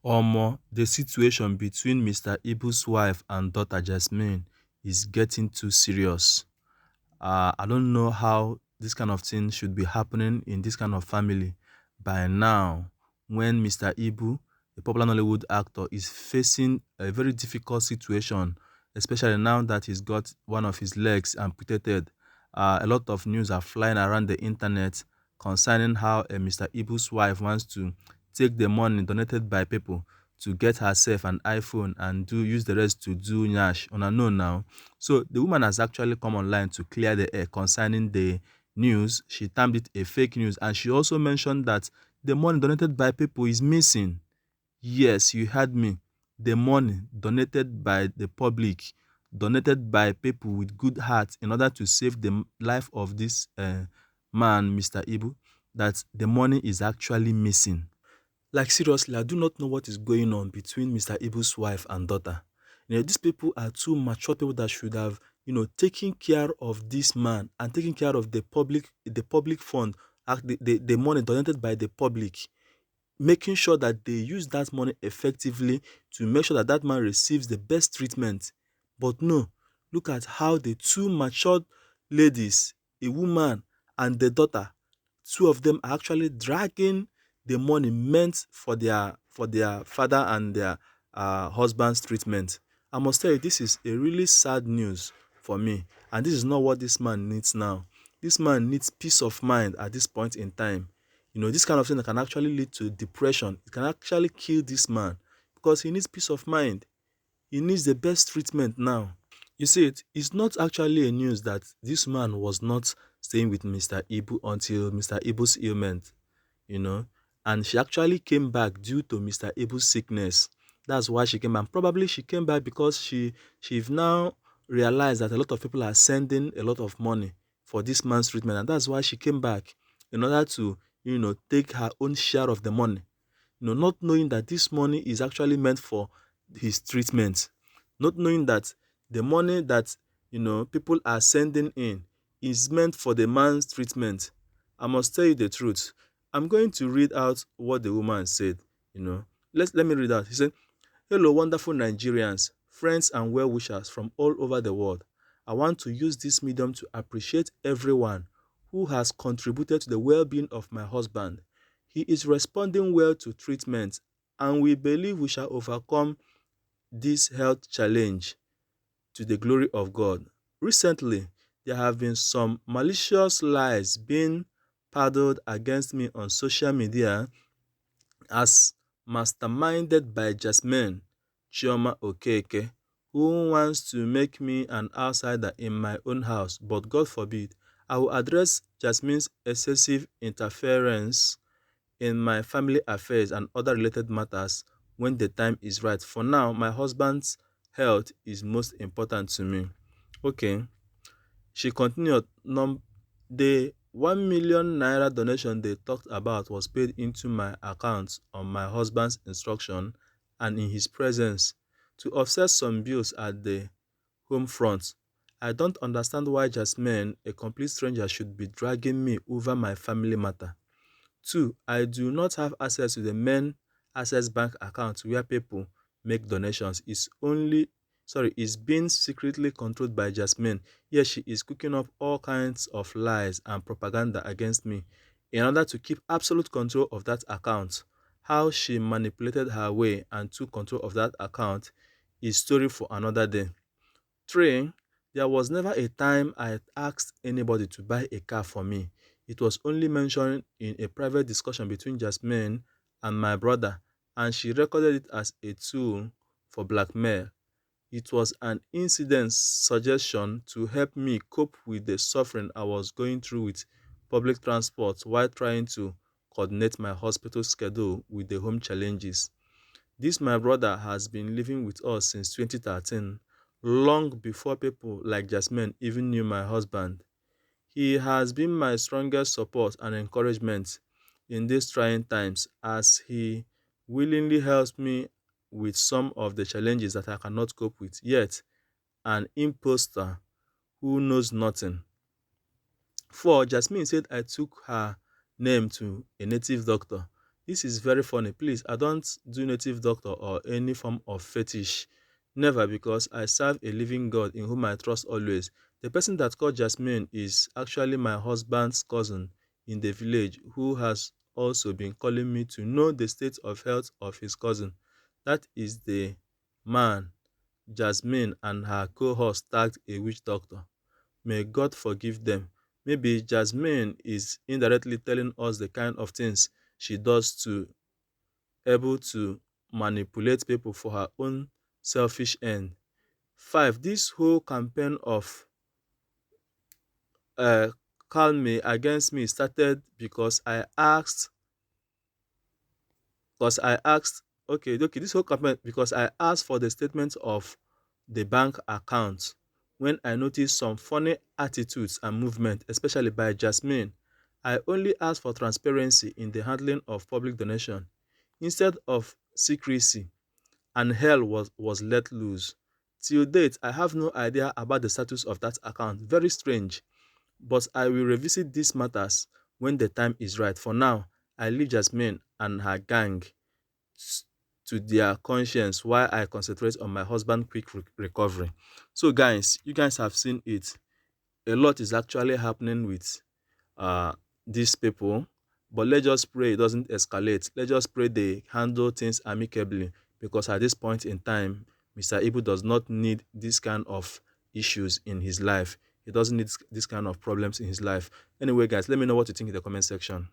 The situation between Mr. Ibu's wife and daughter Jasmine is getting too serious. I don't know how this kind of thing should be happening in this kind of family by now, when Mr. Ibu, a popular Nollywood actor, is facing a very difficult situation, especially now that he's got one of his legs amputated. A lot of news are flying around the internet concerning how Mr. Ibu's wife wants to take the money donated by people to get herself an iPhone and use the rest to do nyash on her own now. So the woman has actually come online to clear the air concerning the news. She termed it a fake news, and she also mentioned that the money donated by people is missing. Yes, you heard me. The money donated by the public, donated by people with good hearts in order to save the life of this man, Mr. Ibu, that the money is actually missing. Like seriously, I do not know what is going on between Mr. Ibu's wife and daughter. These people are two mature people that should have, taken care of this man and taking care of the public fund, the money donated by the public, making sure that they use that money effectively to make sure that that man receives the best treatment. But no, look at how the two matured ladies, a woman and the daughter, two of them are actually dragging the money meant for their father and their husband's treatment. I must tell you, this is a really sad news for me, and this is not what this man needs now. This man needs peace of mind at this point in time. This kind of thing that can actually lead to depression. It can actually kill this man because he needs peace of mind. He needs the best treatment now. You see, it's not actually a news that this man was not staying with Mr. Ibu until Mr. Ibu's ailment, you know, and she actually came back due to Mr. Ibu's sickness. That's why she came back. Probably she came back because she've now realized that a lot of people are sending a lot of money for this man's treatment, and that's why she came back in order to, take her own share of the money. Not knowing that this money is actually meant for his treatment, not knowing that the money that people are sending in is meant for the man's treatment. I must tell you the truth. I'm going to read out what the woman said. Let me read out. He said, "Hello, wonderful Nigerians, friends and well-wishers from all over the world. I want to use this medium to appreciate everyone who has contributed to the well-being of my husband. He is responding well to treatment, and we believe we shall overcome this health challenge to the glory of God. Recently, there have been some malicious lies being peddled against me on social media as masterminded by Jasmine Chioma Okeke, who wants to make me an outsider in my own house, but God forbid. I will address Jasmine's excessive interference in my family affairs and other related matters when the time is right. For now, my husband's health is most important to me." Okay. She continued, the 1 million naira donation they talked about was paid into my account on my husband's instruction and in his presence to offset some bills at the home front. I don't understand why Jasmine, a complete stranger, should be dragging me over my family matter. 2. I do not have access to the main Access Bank account where people make donations. It's being secretly controlled by Jasmine. Yes, she is cooking up all kinds of lies and propaganda against me in order to keep absolute control of that account. How she manipulated her way and took control of that account is story for another day. 3. There was never a time I asked anybody to buy a car for me. It was only mentioned in a private discussion between Jasmine and my brother, and she recorded it as a tool for blackmail. It was an incident suggestion to help me cope with the suffering I was going through with public transport while trying to coordinate my hospital schedule with the home challenges. This my brother has been living with us since 2013, long before people like Jasmine even knew my husband. He has been my strongest support and encouragement in these trying times, as he willingly helps me with some of the challenges that I cannot cope with. Yet, an imposter who knows nothing. 4. Jasmine said I took her name to a native doctor. This is very funny. Please, I don't do native doctor or any form of fetish. Never, because I serve a living God in whom I trust always. The person that called Jasmine is actually my husband's cousin in the village who has also been calling me to know the state of health of his cousin. That is the man Jasmine and her co-host tagged a witch doctor. May God forgive them. Maybe Jasmine is indirectly telling us the kind of things she does to able to manipulate people for her own selfish end. 5. This whole campaign of uh, call me against me started because I asked okay, this whole campaign because I asked for the statement of the bank account when I noticed some funny attitudes and movement, especially by Jasmine. I only asked for transparency in the handling of public donation instead of secrecy, and hell was let loose. Till date, I have no idea about the status of that account. Very strange, but I will revisit these matters when the time is right. For now, I leave Jasmine and her gang to their conscience while I concentrate on my husband's quick recovery. So, guys, you guys have seen it. A lot is actually happening with uh, these people, but let's just pray it doesn't escalate. Let's just pray they handle things amicably, because at this point in time, Mr. Ibu does not need this kind of issues in his life. He doesn't need this kind of problems in his life. Anyway, guys, let me know what you think in the comment section.